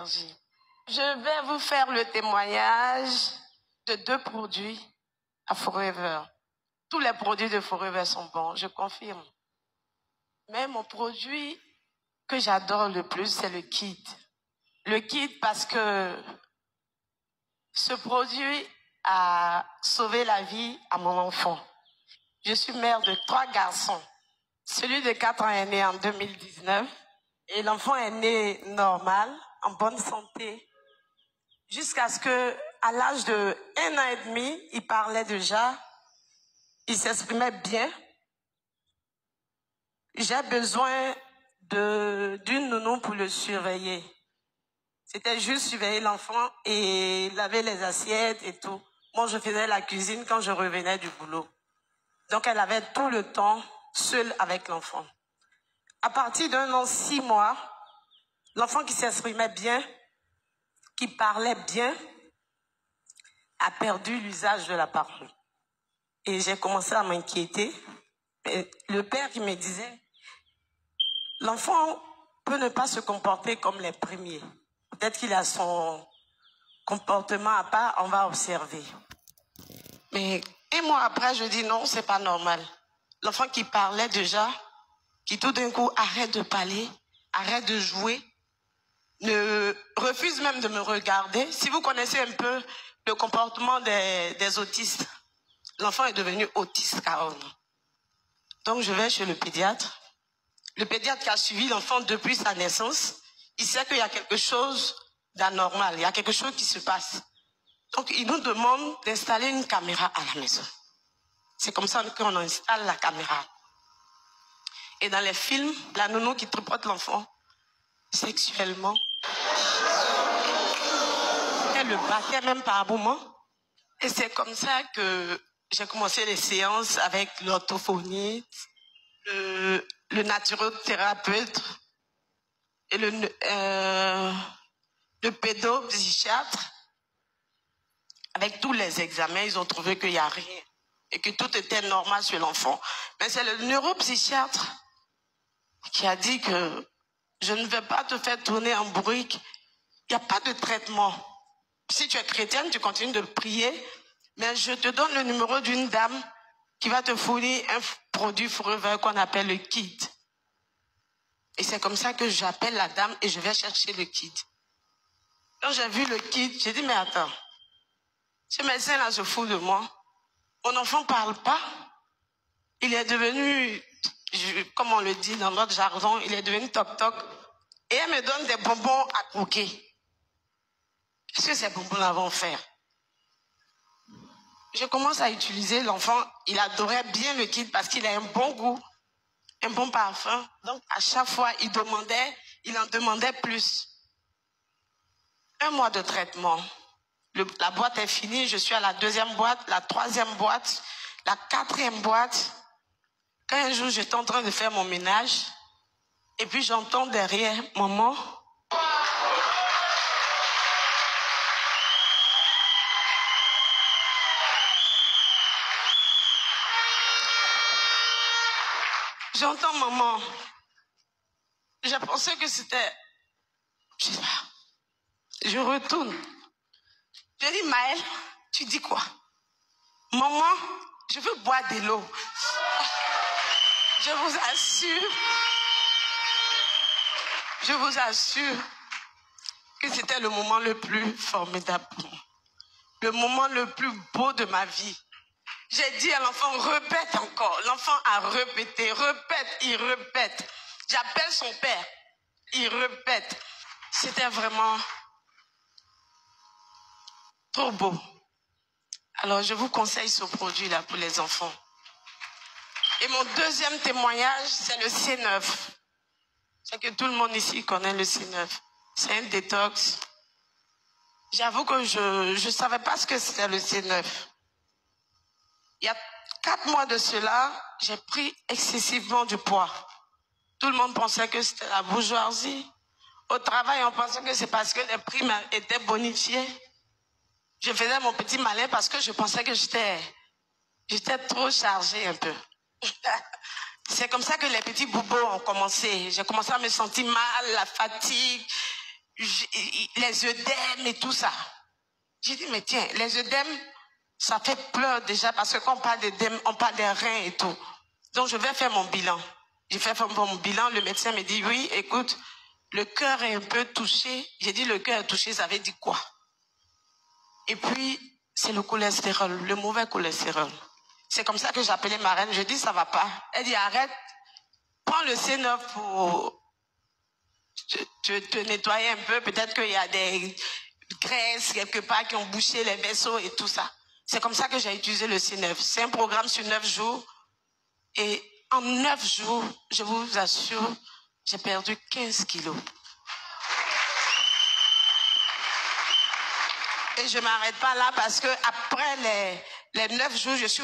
Je vais vous faire le témoignage de 2 produits à Forever. Tous les produits de Forever sont bons, je confirme. Mais mon produit que j'adore le plus, c'est le kit. Le kit parce que ce produit a sauvé la vie à mon enfant. Je suis mère de 3 garçons. Celui de 4 ans est né en 2019 et l'enfant est né normal, en bonne santé, jusqu'à ce que, à l'âge de 1 an et demi, il parlait déjà, il s'exprimait bien. J'ai besoin d'une nounou pour le surveiller. C'était juste surveiller l'enfant et laver les assiettes et tout. Moi, je faisais la cuisine quand je revenais du boulot. Donc, elle avait tout le temps seule avec l'enfant. À partir d'1 an, 6 mois, l'enfant qui s'exprimait bien, qui parlait bien, a perdu l'usage de la parole. Et j'ai commencé à m'inquiéter. Le père qui me disait, l'enfant peut ne pas se comporter comme les premiers. Peut-être qu'il a son comportement à part, on va observer. Mais 1 mois après, je dis non, c'est pas normal. L'enfant qui parlait déjà, qui tout d'un coup arrête de parler, arrête de jouer, ne refuse même de me regarder. Si vous connaissez un peu le comportement des autistes, l'enfant est devenu autiste carrément. Donc je vais chez le pédiatre. Le pédiatre qui a suivi l'enfant depuis sa naissance, il sait qu'il y a quelque chose d'anormal, il y a quelque chose qui se passe. Donc il nous demande d'installer une caméra à la maison. C'est comme ça qu'on installe la caméra. Et dans les films, la nounou qui tripote l'enfant sexuellement, elle le battait même par moment. Et c'est comme ça que j'ai commencé les séances avec l'orthophoniste, le naturothérapeute et le pédopsychiatre. Avec tous les examens, ils ont trouvé qu'il n'y a rien et que tout était normal sur l'enfant. Mais c'est le neuropsychiatre qui a dit que je ne vais pas te faire tourner en bourrique. Il n'y a pas de traitement. Si tu es chrétienne, tu continues de prier, mais je te donne le numéro d'une dame qui va te fournir un produit Forever qu'on appelle le kit. Et c'est comme ça que j'appelle la dame et je vais chercher le kit. Quand j'ai vu le kit, j'ai dit, mais attends, ce médecin-là se fout de moi. Mon enfant ne parle pas. Il est devenu, comme on le dit dans notre jargon, il est devenu toc-toc. Et elle me donne des bonbons à croquer. Qu'est-ce que ces bonbons-là vont faire? Je commence à utiliser l'enfant. Il adorait bien le kit parce qu'il a un bon goût, un bon parfum. Donc, à chaque fois, il en demandait plus. 1 mois de traitement. La boîte est finie. Je suis à la 2e boîte, la 3e boîte, la 4e boîte. Quand un jour, j'étais en train de faire mon ménage, et puis j'entends derrière, maman. J'entends maman. J'ai pensé que c'était... Je sais pas. Je retourne. Je dis, Maëlle, tu dis quoi? Maman, je veux boire de l'eau. Je vous assure que c'était le moment le plus formidable pour moi. Le moment le plus beau de ma vie. J'ai dit à l'enfant, répète encore. L'enfant a répété, répète, il répète. J'appelle son père, il répète. C'était vraiment trop beau. Alors, je vous conseille ce produit-là pour les enfants. Et mon 2e témoignage, c'est le C9. C'est que tout le monde ici connaît le C9. C'est un détox. J'avoue que je ne savais pas ce que c'était le C9. Il y a 4 mois de cela, j'ai pris excessivement du poids. Tout le monde pensait que c'était la bourgeoisie. Au travail, on pensait que c'est parce que les primes étaient bonifiées. Je faisais mon petit malin parce que je pensais que j'étais trop chargée un peu. C'est comme ça que les petits bobos ont commencé. J'ai commencé à me sentir mal, la fatigue. les œdèmes et tout ça. J'ai dit, mais tiens, les œdèmes, ça fait peur déjà parce que quand on parle d'œdèmes, on parle des reins et tout. Donc, je vais faire mon bilan. J'ai fait mon bilan, le médecin me dit, oui, écoute, le cœur est un peu touché. J'ai dit, le cœur est touché, ça veut dire quoi? Et puis, c'est le cholestérol, le mauvais cholestérol. C'est comme ça que j'ai appelé ma reine. Je dis, ça va pas. Elle dit, arrête, prends le C9 pour te nettoyer un peu. Peut-être qu'il y a des graisses quelque part qui ont bouché les vaisseaux et tout ça. C'est comme ça que j'ai utilisé le C9. C'est un programme sur 9 jours. Et en 9 jours, je vous assure, j'ai perdu 15 kilos. Et je ne m'arrête pas là parce que après les 9 jours, je suis